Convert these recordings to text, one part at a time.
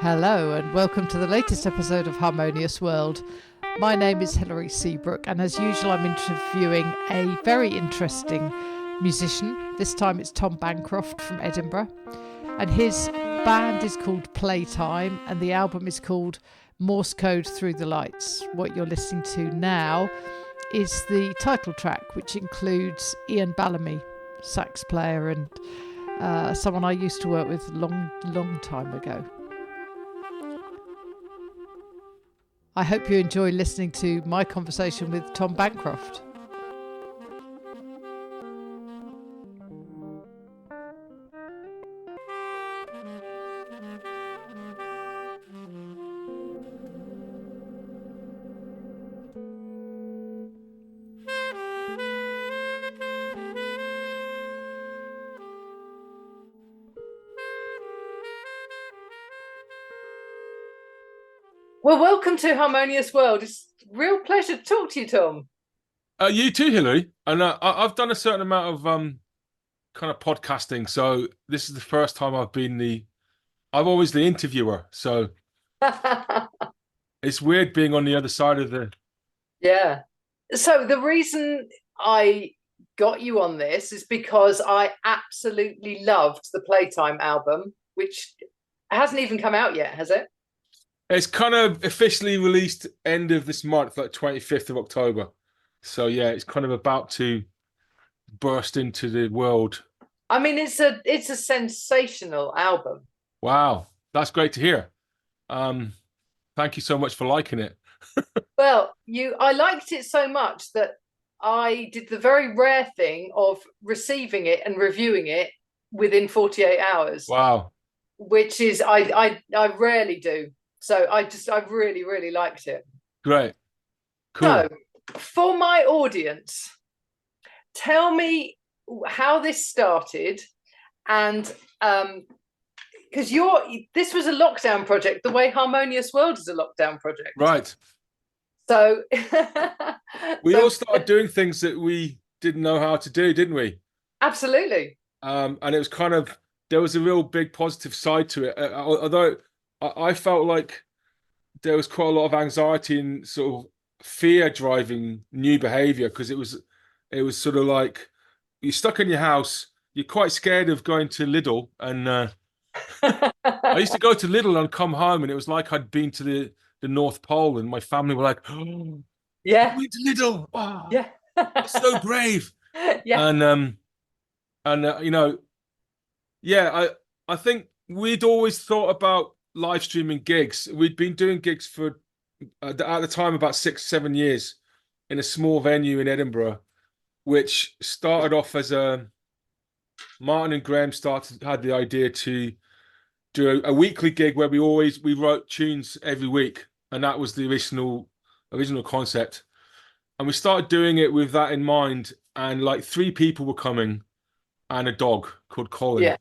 Hello and welcome to the latest episode of Harmonious World. My name is Hilary Seabrook and as usual I'm interviewing a very interesting musician. This time it's Tom Bancroft from Edinburgh and his band is called Playtime and the album is called Morse Code Through the Lights. What you're listening to now is the title track, which includes Ian Bellamy, sax player and someone I used to work with a long time ago. I hope you enjoy listening to my conversation with Tom Bancroft. Well, welcome to Harmonious World. It's a real pleasure to talk to you, Tom. You too, Hilary. And I've done a certain amount of kind of podcasting, so this is the first time I'm always the interviewer, so it's weird being on the other side of the. Yeah. So the reason I got you on this is because I absolutely loved the Playtime album, which hasn't even come out yet, has it? It's kind of officially released end of this month, like 25th of October. So yeah, it's kind of about to burst into the world. I mean, it's a sensational album. Wow, that's great to hear. Thank you so much for liking it. Well, I liked it so much that I did the very rare thing of receiving it and reviewing it within 48 hours. Wow. Which is I rarely do. So I really liked it. Great. Cool. So for my audience, tell me how this started and because this was a lockdown project the way Harmonious World is a lockdown project. Right. So we all started doing things that we didn't know how to do, didn't we? Absolutely. And it was kind of, there was a real big positive side to it. Although I felt like there was quite a lot of anxiety and sort of fear driving new behavior because it was sort of like you're stuck in your house. You're quite scared of going to Lidl. And I used to go to Lidl and come home and it was like I'd been to the North Pole and my family were like, oh, yeah, I went to Lidl. Oh, yeah. so brave. Yeah. And you know, yeah, I think we'd always thought about live streaming gigs. We'd been doing gigs for at the time about 6-7 years in a small venue in Edinburgh, which started off as Martin and Graham had the idea to do a weekly gig where we wrote tunes every week, and that was the original concept. And we started doing it with that in mind, and like 3 people were coming and a dog called Colin. Yeah.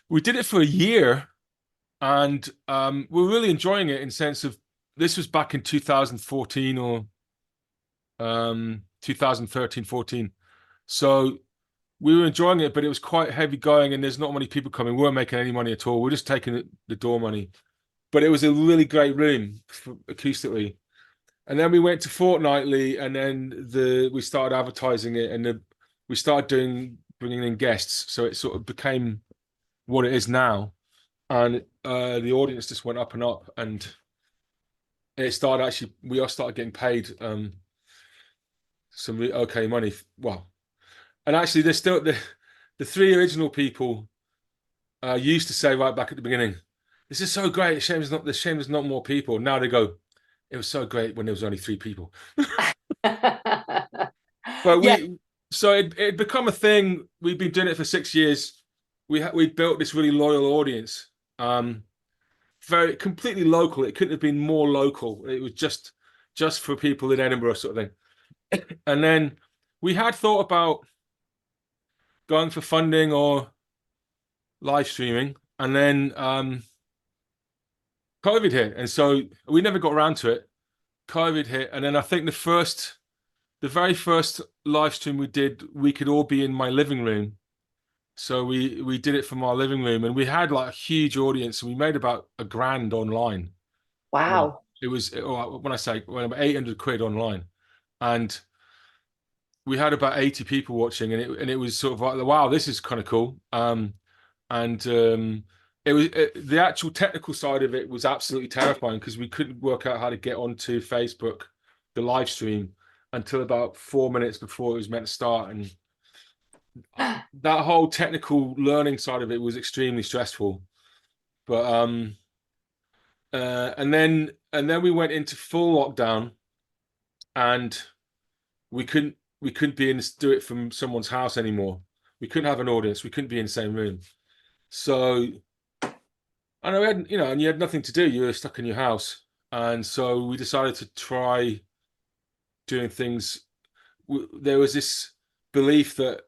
We did it for a year and we're really enjoying it in sense of this was back in 2014 or 2013, 14. So we were enjoying it, but it was quite heavy going and there's not many people coming. We weren't making any money at all. We're just taking the door money. But it was a really great room acoustically. And then we went to fortnightly and then we started advertising it and we started bringing in guests. So it sort of became what it is now. And the audience just went up and up and it started actually, we all started getting paid some okay money. Well, and actually there's still the 3 original people used to say right back at the beginning, this is so great, the shame there's not more people. Now they go, it was so great when there was only 3 people. But so it'd become a thing. We've been doing it for 6 years. We built this really loyal audience. Very completely local. It couldn't have been more local. It was just for people in Edinburgh sort of thing. And then we had thought about going for funding or live streaming. And then COVID hit. And so we never got around to it. COVID hit. And then I think the very first live stream we did, we could all be in my living room. So we did it from our living room, and we had like a huge audience, and we made about $1,000 online. Well, Wow. it was when I say about 800 quid online, and we had about 80 people watching, and it was sort of like, wow, this is kind of cool. And the actual technical side of it was absolutely terrifying because we couldn't work out how to get onto Facebook, the live stream, until about 4 minutes before it was meant to start, and that whole technical learning side of it was extremely stressful. But and then we went into full lockdown, and we couldn't do it from someone's house anymore. We couldn't have an audience. We couldn't be in the same room. So, and I had, and you had nothing to do. You were stuck in your house, and so we decided to try doing things. There was this belief that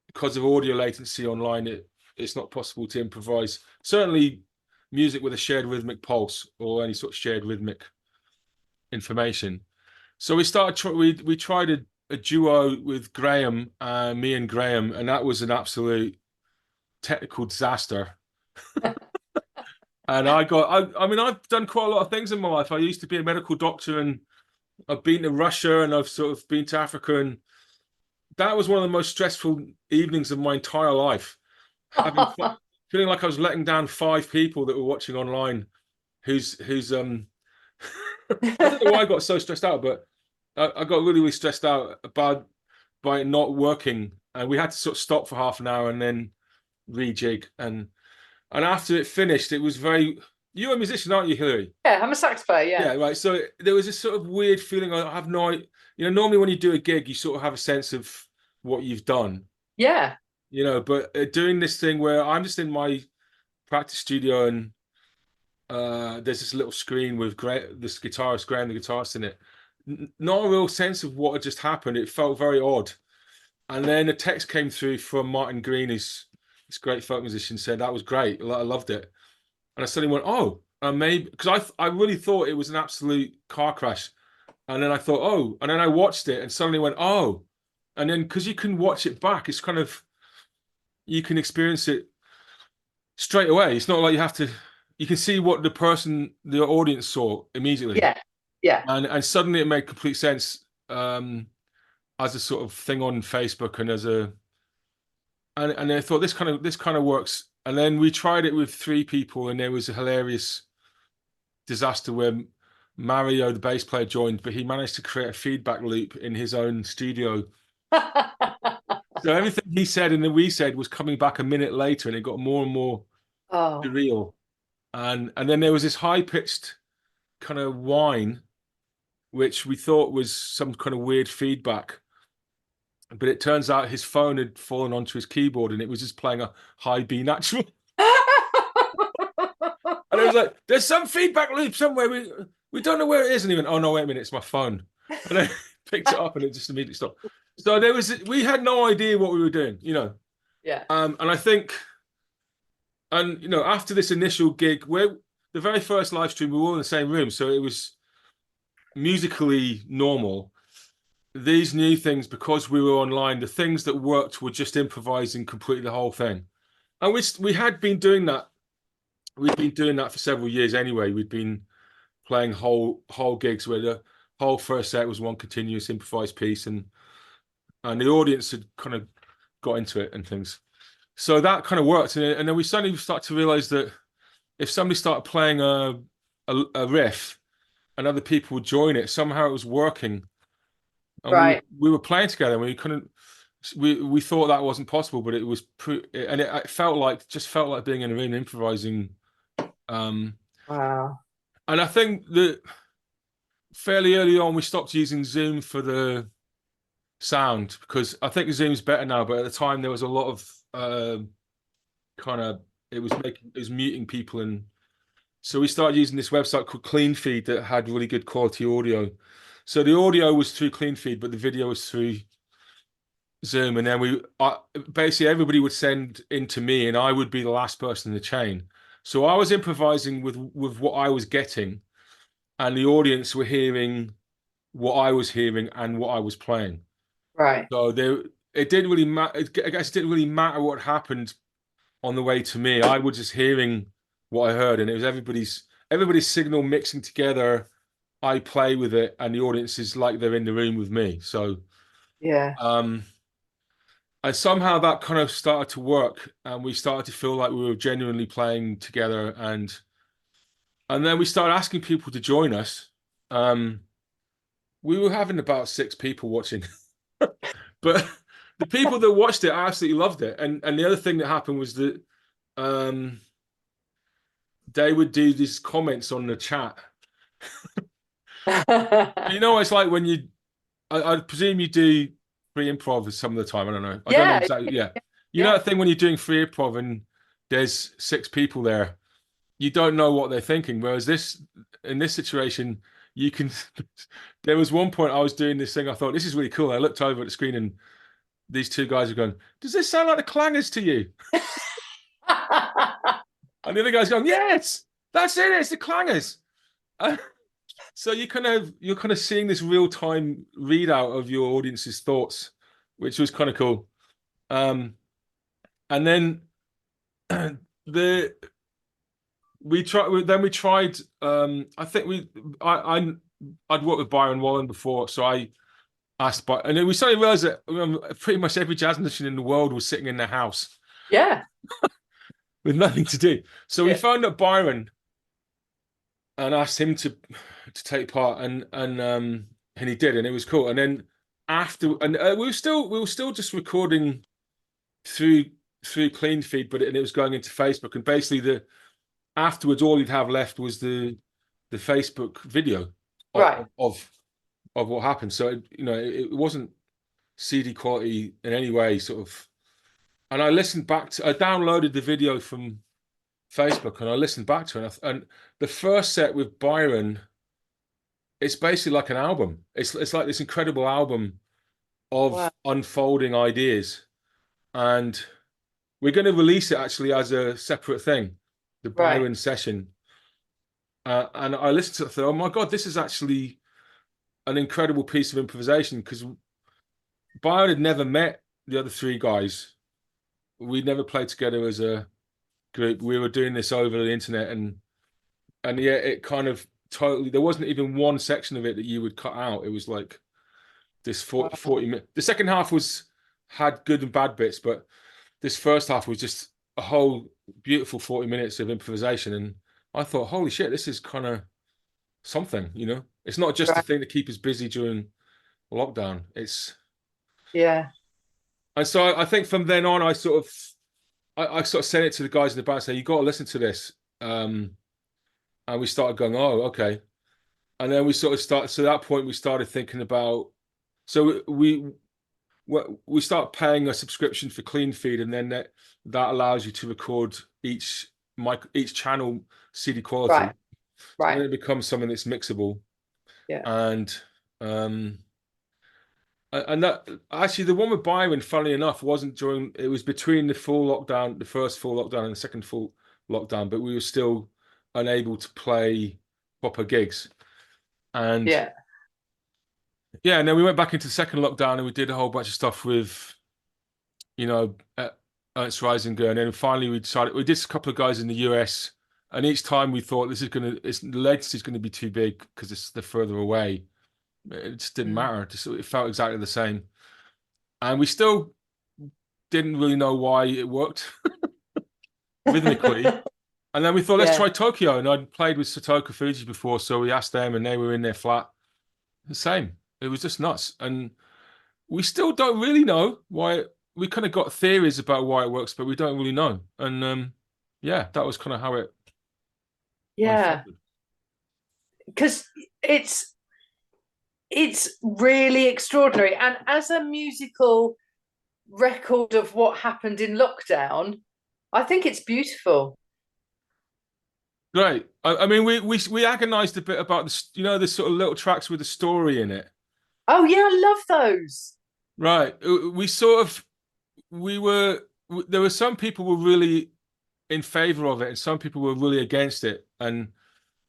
because of audio latency online, it's not possible to improvise. Certainly, music with a shared rhythmic pulse or any sort of shared rhythmic information. So we tried a duo with Graham, me and Graham, and that was an absolute technical disaster. And I mean, I've done quite a lot of things in my life. I used to be a medical doctor, and I've been to Russia, and I've sort of been to Africa, and that was one of the most stressful evenings of my entire life. Feeling like I was letting down 5 people that were watching online, who's I don't know why I got so stressed out, but I got really, really stressed out about by it not working, and we had to sort of stop for half an hour and then rejig, and after it finished, it was very. You're a musician, aren't you, Hillary? Yeah, I'm a sax player. Yeah, right. So there was this sort of weird feeling. I have no, normally when you do a gig, you sort of have a sense of what you've done. Yeah. But doing this thing where I'm just in my practice studio, and there's this little screen with this guitarist, Graham, the guitarist in it. Not a real sense of what had just happened. It felt very odd. And then a text came through from Martin Green, who's this great folk musician, said that was great. I loved it. And I suddenly went, oh, maybe, because I really thought it was an absolute car crash. And then I thought, oh, and then I watched it and suddenly went, oh. And then because you can watch it back, it's kind of, you can experience it straight away. It's not like you can see what the audience saw immediately. Yeah. Yeah. And suddenly it made complete sense as a sort of thing on Facebook, and I thought this kind of works. And then we tried it with 3 people, and there was a hilarious disaster where Mario, the bass player, joined, but he managed to create a feedback loop in his own studio. So everything he said and then we said was coming back a minute later, and it got more and more surreal. And then there was this high-pitched kind of whine, which we thought was some kind of weird feedback. But it turns out his phone had fallen onto his keyboard, and it was just playing a high B natural. And it was like, there's some feedback loop somewhere. We don't know where it is. And he went, oh, no, wait a minute, it's my phone. And I picked it up, and it just immediately stopped. So we had no idea what we were doing, Yeah. And I think, after this initial gig, where the very first live stream, we were all in the same room, so it was musically normal. These new things, because we were online, the things that worked were just improvising completely the whole thing. And we had been doing that. We'd been doing that for several years anyway. We'd been playing whole gigs where the whole first set was one continuous improvised piece, and the audience had kind of got into it and things. So that kind of worked. And then we suddenly started to realize that if somebody started playing a riff and other people would join it, somehow it was working. And right. we were playing together, and we couldn't. We thought that wasn't possible, but it was. And it felt like being in a room improvising. Wow. And I think that fairly early on we stopped using Zoom for the sound, because I think Zoom's better now. But at the time there was a lot of it was muting people, and so we started using this website called Clean Feed that had really good quality audio. So the audio was through Clean Feed, but the video was through Zoom. And then basically everybody would send in to me, and I would be the last person in the chain. So I was improvising with what I was getting, and the audience were hearing what I was hearing and what I was playing. Right. So it didn't really matter. I guess it didn't really matter what happened on the way to me. I was just hearing what I heard, and it was everybody's signal mixing together. I play with it, and the audience is like they're in the room with me. So, Yeah. and somehow that kind of started to work, and we started to feel like we were genuinely playing together, and then we started asking people to join us. We were having about 6 people watching, but the people that watched it absolutely loved it. And the other thing that happened was that they would do these comments on the chat. You know, it's like when I presume you do free improv some of the time. I don't know. I don't know Yeah. exactly. Yeah. You know Yeah. that thing when you're doing free improv and there's 6 people there, you don't know what they're thinking. Whereas in this situation, you can. There was one point I was doing this thing. I thought this is really cool. I looked over at the screen and these 2 guys are going, "Does this sound like the Clangers to you?" And the other guy's going, "Yes, that's it. It's the Clangers." So you're kind of seeing this real time readout of your audience's thoughts, which was kind of cool. And then the we tried. I think I'd worked with Byron Wallen before, so I asked, and then we suddenly realized that pretty much every jazz musician in the world was sitting in their house Yeah. with nothing to do. So we phoned up Byron and asked him to take part, and he did, and it was cool. And then after, and we were still just recording through Clean Feed, but it was going into Facebook, and basically afterwards all you'd have left was the Facebook video of what happened. So it wasn't CD quality in any way, sort of. And I downloaded the video from Facebook and I listened back to it, and the first set with Byron, it's basically like an album. It's like this incredible album of unfolding ideas, and we're going to release it actually as a separate thing, the Byron session. And I listened to it and thought, oh my God, this is actually an incredible piece of improvisation, because Byron had never met the other 3 guys. We'd never played together as a group. We were doing this over the internet, and yeah, it kind of totally, there wasn't even one section of it that you would cut out. It was like this 40 minutes. The second half had good and bad bits, but this first half was just a whole beautiful 40 minutes of improvisation. And I thought, holy shit, this is kind of something, It's not just a thing to keep us busy during lockdown. And so I think from then on, I sort of sent it to the guys in the band, saying, you got to listen to this. And we started going, oh, okay. And then we sort of started, so at that point we started thinking about, so we start paying a subscription for Clean Feed, and then that allows you to record each channel CD quality. Right. And then it becomes something that's mixable. Yeah. And that actually, the one with Byron, funnily enough, it was between the first full lockdown and the second full lockdown, but we were still unable to play proper gigs. And and then we went back into the second lockdown and we did a whole bunch of stuff with, Ernst Reisinger. And then finally we did a couple of guys in the US. And each time we thought the legacy is going to be too big because they're further away. It just didn't matter. It felt exactly the same. And we still didn't really know why it worked rhythmically. And then we thought, let's try Tokyo. And I'd played with Satoko Fuji before, so we asked them and they were in their flat. The same. It was just nuts. And we still don't really know why. We kind of got theories about why it works, but we don't really know. And that was kind of how it. Yeah. Because it's really extraordinary. And as a musical record of what happened in lockdown, I think it's beautiful. Right. I mean, we agonized a bit about the sort of little tracks with the story in it. Oh yeah, I love those. Right. There were some people who were really in favor of it and some people were really against it. And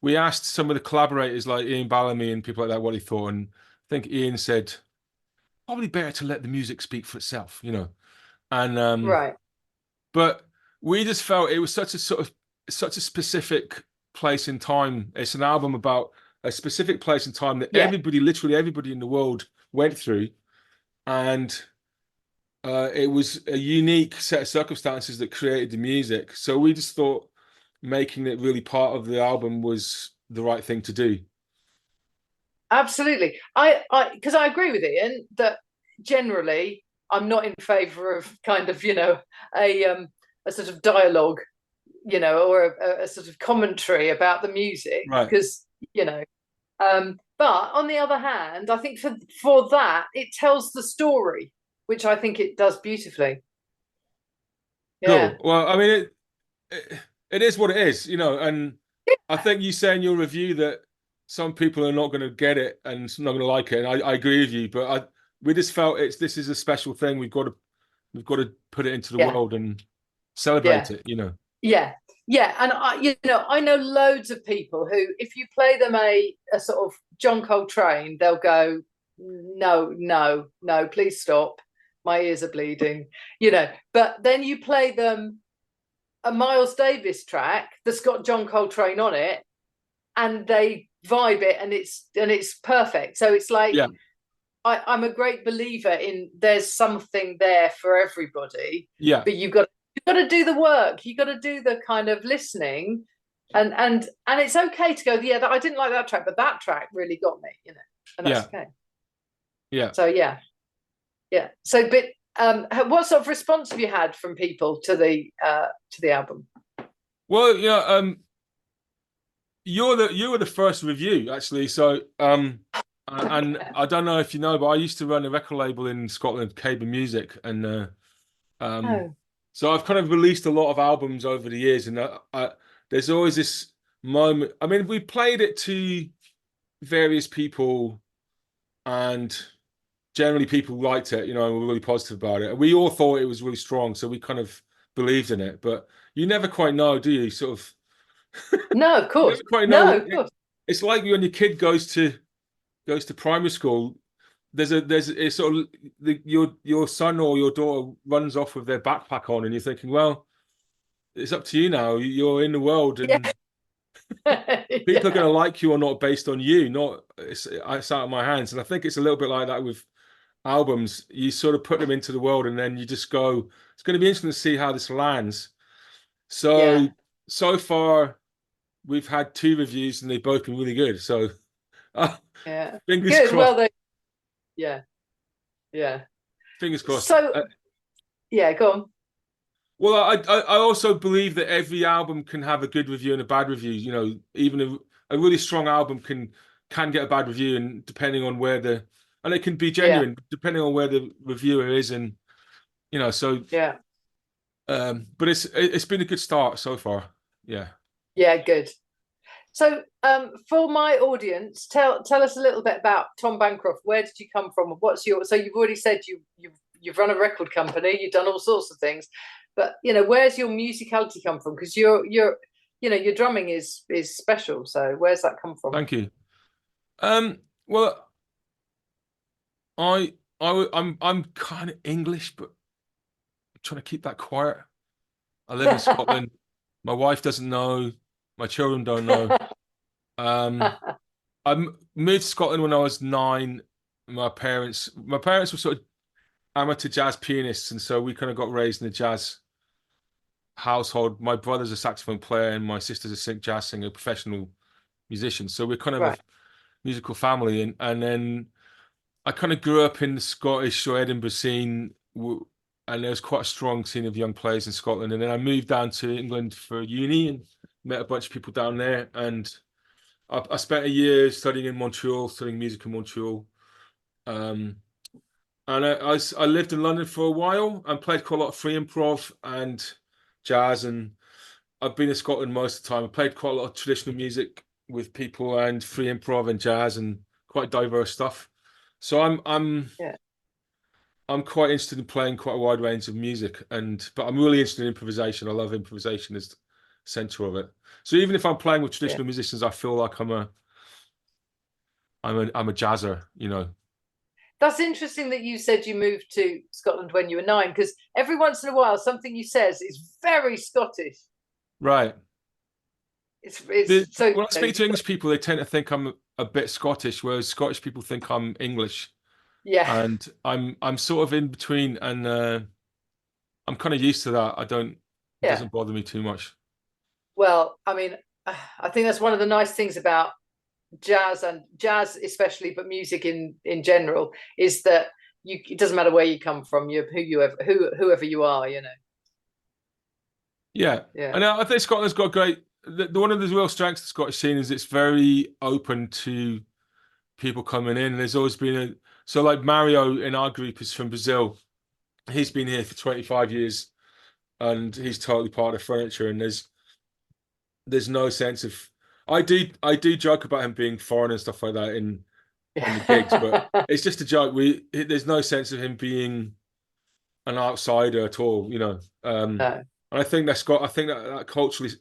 we asked some of the collaborators like Ian Bellamy and people like that what he thought. And I think Ian said probably better to let the music speak for itself, you know. And Right. but we just felt it was such a specific place in time. It's an album about a specific place in time that Yeah. literally everybody in the world went through, and it was a unique set of circumstances that created the music. So we just thought making it really part of the album was the right thing to do. Absolutely. Because I agree with Ian that generally I'm not in favour of kind of, a sort of dialogue, or a sort of commentary about the music, Right. because, but on the other hand, I think for that, it tells the story, which I think it does beautifully. Yeah. Cool. Well, I mean, it is what it is, you know, and I think you say in your review that some people are not going to get it and not going to like it, and I agree with you. But we just felt this is a special thing. We've got to put it into the Yeah. world and celebrate Yeah. it, you know. Yeah. Yeah. And I know loads of people who, if you play them a sort of John Coltrane, they'll go, no, no, no, please stop. My ears are bleeding, But then you play them a Miles Davis track that's got John Coltrane on it, and they vibe it, and it's perfect. So it's like, Yeah. I'm a great believer in there's something there for everybody, Yeah. but you've got to do the work. You've got to do the kind of listening, and it's okay to go, yeah, I didn't like that track, but that track really got me, and that's okay. Yeah. So yeah. So, but what sort of response have you had from people to the album? Well, you were the first review actually. So and I don't know if you know, but I used to run a record label in Scotland, Cable Music, and Oh. so I've kind of released a lot of albums over the years, and there's always this moment. I mean, we played it to various people, and generally people liked it, you know, and were really positive about it. And we all thought it was really strong, so we kind of believed in it. But you never quite know, do you? Sort of. No, of You course. never quite know. No, of course. It's like when your kid goes to primary school. There's a sort of your son or your daughter runs off with their backpack on, and you're thinking, well, it's up to you now. You're in the world, and people are going to like you or not based on you. Not it's out of my hands. And I think it's a little bit like that with albums. You sort of put them into the world, and then you just go. It's going to be interesting to see how this lands. So far, we've had 2 reviews, and they've both been really good. So, fingers good. crossed. Well, yeah. Fingers crossed. So, go on. Well, I also believe that every album can have a good review and a bad review. You know, even a really strong album can get a bad review, and depending on and it can be genuine depending on where the reviewer is, and so yeah. But it's been a good start so far. Yeah. Yeah, good. So, for my audience, tell us a little bit about Tom Bancroft. Where did you come from? So you've already said you've run a record company, you've done all sorts of things, but where's your musicality come from? Because your drumming is special. So where's that come from? Thank you. Well, I'm kind of English, but I'm trying to keep that quiet. I live in Scotland. My wife doesn't know. My children don't know. I moved to Scotland when I was 9. My parents were sort of amateur jazz pianists, and so we kind of got raised in a jazz household. My brother's a saxophone player, and my sister's a jazz singer, professional musician. So we're kind of a musical family, and then I kind of grew up in the Scottish or Edinburgh scene, and there was quite a strong scene of young players in Scotland. And then I moved down to England for uni and met a bunch of people down there. And I spent a year studying in Montreal, studying music in Montreal. And I lived in London for a while and played quite a lot of free improv and jazz. And I've been in Scotland most of the time. I played quite a lot of traditional music with people and free improv and jazz and quite diverse stuff. So I'm quite interested in playing quite a wide range of music, but I'm really interested in improvisation. I love improvisation as the center of it. So even if I'm playing with traditional musicians, I feel like I'm a jazzer, That's interesting that you said you moved to Scotland when you were 9, because every once in a while something you says is very Scottish. Right. It's so When I speak to English people, they tend to think I'm a bit Scottish, whereas Scottish people think I'm English, yeah, and I'm sort of in between, and I'm kind of used to that. It yeah. doesn't bother me too much. Well, I mean, I think that's one of the nice things about jazz, and jazz especially, but music in general, is that it doesn't matter where you come from, whoever you are, you know. Yeah, Yeah, and I think Scotland's got great. One of the real strengths of the Scottish scene is it's very open to people coming in. There's always been so like Mario in our group is from Brazil. He's been here for 25 years, and he's totally part of the furniture. And there's no sense of I do joke about him being foreign and stuff like that in the gigs, but yeah. it's just a joke. There's no sense of him being an outsider at all, you know. No. And I think that culturally,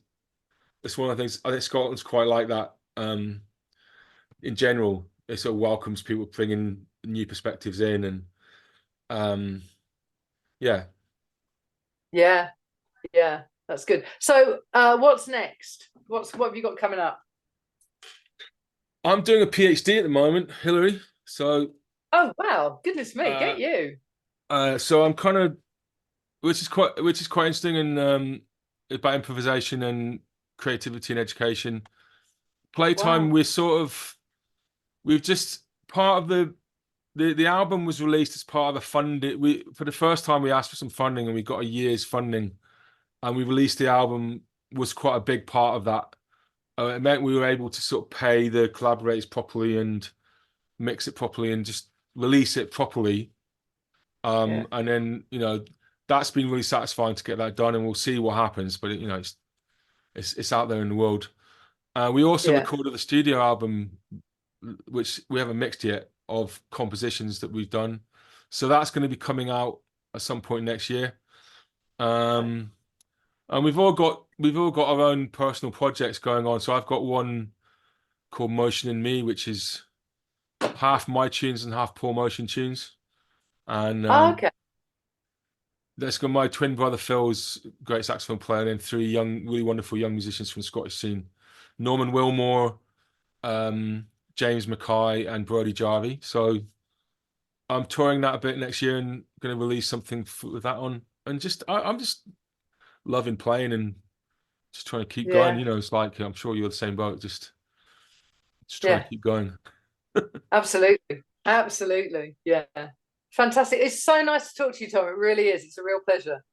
that's one of the things. I think Scotland's quite like that. In general, it sort of welcomes people bringing new perspectives in, and um, yeah. Yeah, yeah, that's good. So, what's next? What have you got coming up? I'm doing a PhD at the moment, Hillary. So, Oh wow, goodness me, uh, get you. so I'm kind of, which is quite interesting, and about improvisation and creativity and education. Playtime, Wow. we've just part of the album was released as part of a funding. We for the first time we asked for some funding and we got a year's funding, and we released the album was quite a big part of that. It meant we were able to sort of pay the collaborators properly and mix it properly and just release it properly. Yeah, And then that's been really satisfying to get that done, and we'll see what happens. But it's out there in the world. We also yeah. recorded the studio album, which we haven't mixed yet, of compositions that we've done. So that's going to be coming out at some point next year. Um, and we've all got our own personal projects going on. So I've got one called Motion in Me, which is half my tunes and half Paul Motion tunes. And Oh, okay. that's got my twin brother Phil's great saxophone player, and then three young, really wonderful young musicians from the Scottish scene: Norman Wilmore, James Mackay, and Brody Jarvie. So I'm touring that a bit next year and going to release something with that on. And I'm just loving playing and just trying to keep going. Yeah, You know, it's like I'm sure you're the same boat. Just trying to yeah. keep going. Absolutely, absolutely. Yeah, fantastic. It's so nice to talk to you, Tom. It really is. It's a real pleasure.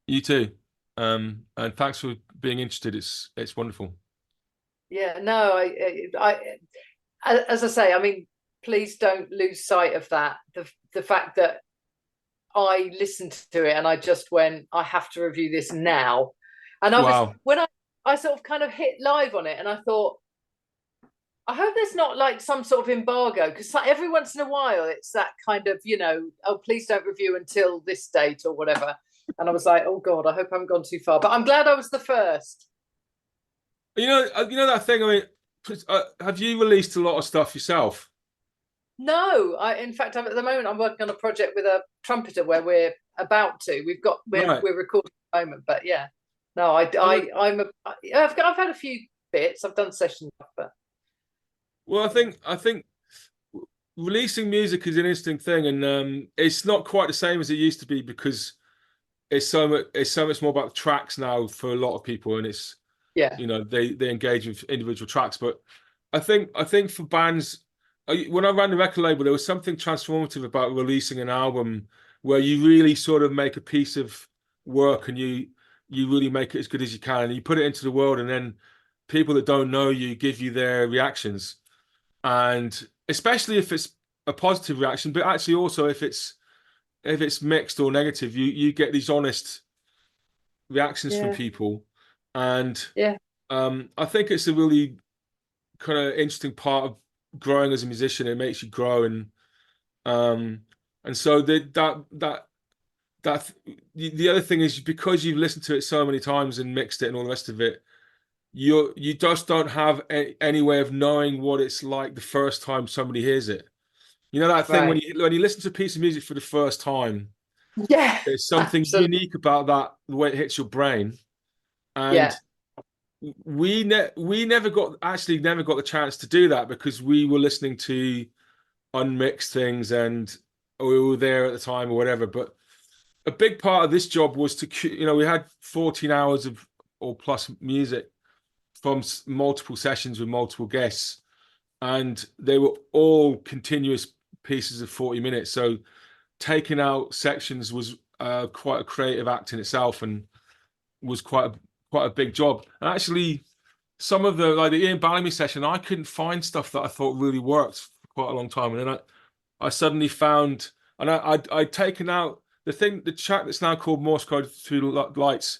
You too. And thanks for being interested. It's wonderful. Yeah, no, as I say, I mean, please don't lose sight of that. The fact that I listened to it and I just went, I have to review this now. And Wow. when I sort of kind of hit live on it, and I thought, I hope there's not like some sort of embargo, because every once in a while it's that kind of, oh, please don't review until this date or whatever. And I was like, oh God, I hope I haven't gone too far. But I'm glad I was the first. You know that thing. I mean, have you released a lot of stuff yourself? No, in fact, at the moment I'm working on a project with a trumpeter where we're about to. Right. We're recording at the moment, but yeah, no, Well, I've had a few bits. I've done sessions, but well, I think releasing music is an interesting thing, and it's not quite the same as it used to be because it's so much more about the tracks now for a lot of people, and it's yeah, they engage with individual tracks. But I think for bands, when I ran the record label, there was something transformative about releasing an album where you really sort of make a piece of work and you really make it as good as you can, and you put it into the world, and then people that don't know you give you their reactions, and especially if it's a positive reaction, but actually also if it's mixed or negative, you get these honest reactions from yeah, people, and yeah, I think it's a really kind of interesting part of growing as a musician. It makes you grow, um, and so that the other thing is because you've listened to it so many times and mixed it and all the rest of it, you just don't have any way of knowing what it's like the first time somebody hears it. You know that thing Right. when you listen to a piece of music for the first time, Yeah. there's something Absolutely. unique about that, the way it hits your brain. And Yeah. we never got the chance to do that because we were listening to unmixed things and we were there at the time or whatever. But a big part of this job was we had 14 hours of or plus music from multiple sessions with multiple guests, and they were all continuous pieces of 40 minutes. So taking out sections was quite a creative act in itself, and was quite a big job. And actually, some of the Ian Bellamy session, I couldn't find stuff that I thought really worked for quite a long time, and then I suddenly found, and I'd taken out the track that's now called Morse Code Through Lights,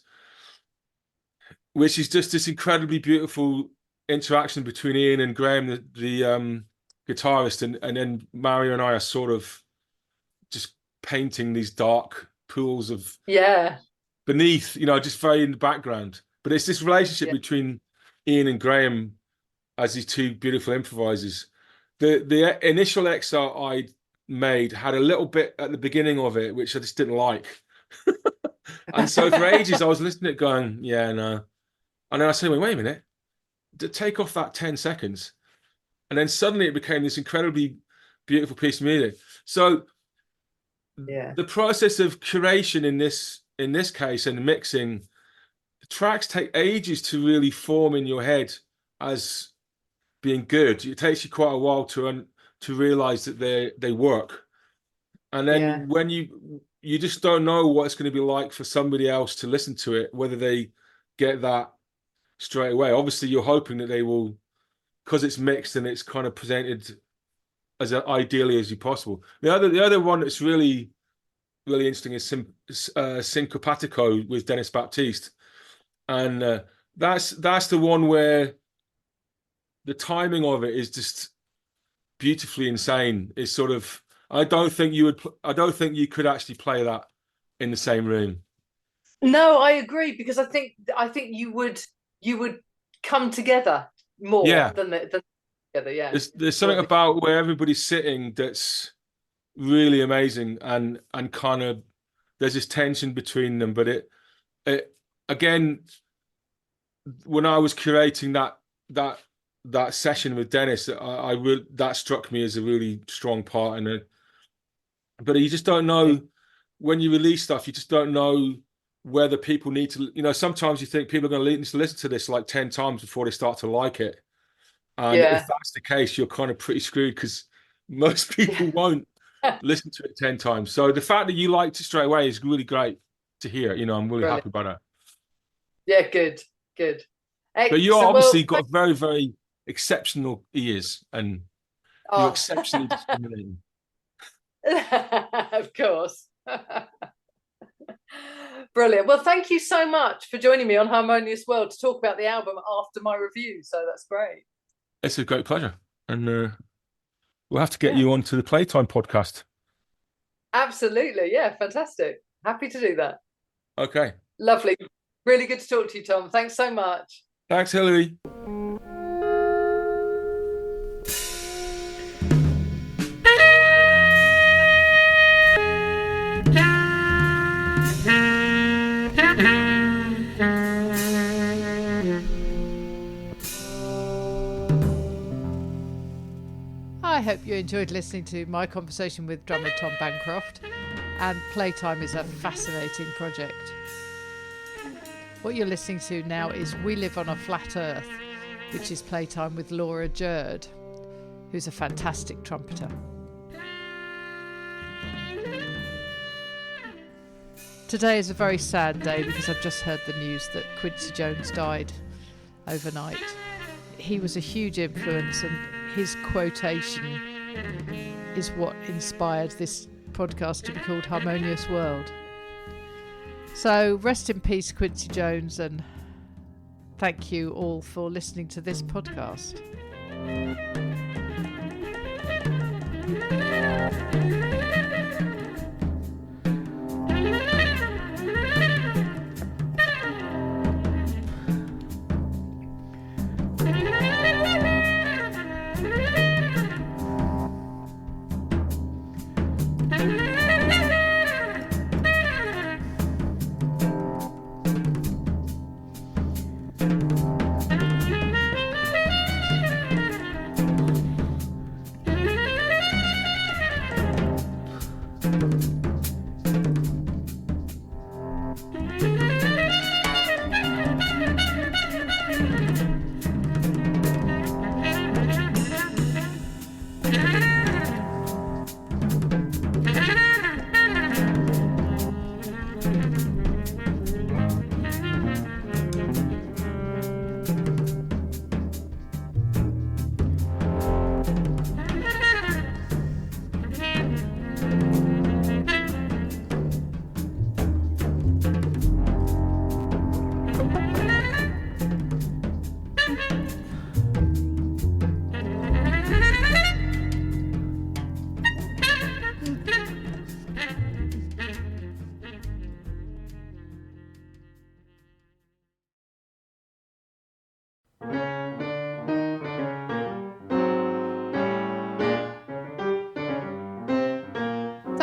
which is just this incredibly beautiful interaction between Ian and Graham, the guitarist, and then Mario and I are sort of just painting these dark pools of beneath, just very in the background. But it's this relationship between Ian and Graham as these two beautiful improvisers. The initial excerpt I made had a little bit at the beginning of it, which I just didn't like. And so for ages I was listening to it going, yeah, no. And then I said, wait a minute, take off that 10 seconds. And then suddenly it became this incredibly beautiful piece of music. So the process of curation in this case and mixing, the tracks take ages to really form in your head as being good. It takes you quite a while to realize that they work. And then when you just don't know what it's going to be like for somebody else to listen to it, whether they get that straight away. Obviously, you're hoping that they will, because it's mixed and it's kind of presented as ideally as you possible. The other one that's really, really interesting is Syncopatico with Dennis Baptiste, and that's the one where the timing of it is just beautifully insane. It's sort of, I don't think you could actually play that in the same room. No, I agree, because I think you would come together more than together. Yeah, there's something about where everybody's sitting that's really amazing, and kind of there's this tension between them. But it again, when I was curating that session with Dennis, that struck me as a really strong part in it. But you just don't know when you release stuff. You just don't know whether people need to. Sometimes you think people are going to need to listen to this like 10 times before they start to like it. And if that's the case, you're kind of pretty screwed, because most people won't listen to it 10 times. So the fact that you liked it straight away is really great to hear. I'm really happy about that. Yeah, good. But you obviously got very, very exceptional ears, and you're exceptionally discriminating. Of course. Brilliant. Well, thank you so much for joining me on Harmonious World to talk about the album after my review. So that's great. It's a great pleasure. And we'll have to get you onto the Playtime podcast. Absolutely. Yeah, fantastic. Happy to do that. Okay. Lovely. Really good to talk to you, Tom. Thanks so much. Thanks, Hilary. I hope you enjoyed listening to my conversation with drummer Tom Bancroft, and Playtime is a fascinating project. What you're listening to now is We Live on a Flat Earth, which is Playtime with Laura Jerd, who's a fantastic trumpeter. Today is a very sad day because I've just heard the news that Quincy Jones died overnight. He was a huge influence, and his quotation is what inspired this podcast to be called Harmonious World. So rest in peace, Quincy Jones, and thank you all for listening to this podcast.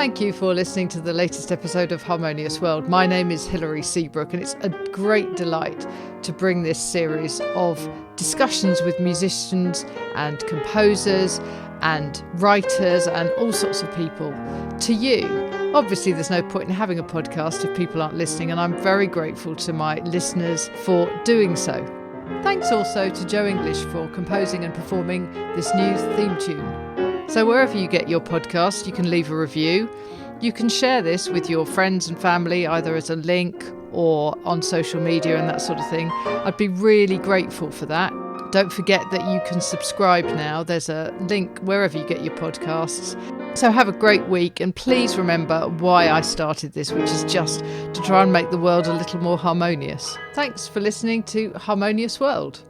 Thank you for listening to the latest episode of Harmonious World. My name is Hilary Seabrook, and it's a great delight to bring this series of discussions with musicians and composers and writers and all sorts of people to you. Obviously, there's no point in having a podcast if people aren't listening, and I'm very grateful to my listeners for doing so. Thanks also to Joe English for composing and performing this new theme tune. So wherever you get your podcast, you can leave a review. You can share this with your friends and family, either as a link or on social media and that sort of thing. I'd be really grateful for that. Don't forget that you can subscribe now. There's a link wherever you get your podcasts. So have a great week, and please remember why I started this, which is just to try and make the world a little more harmonious. Thanks for listening to Harmonious World.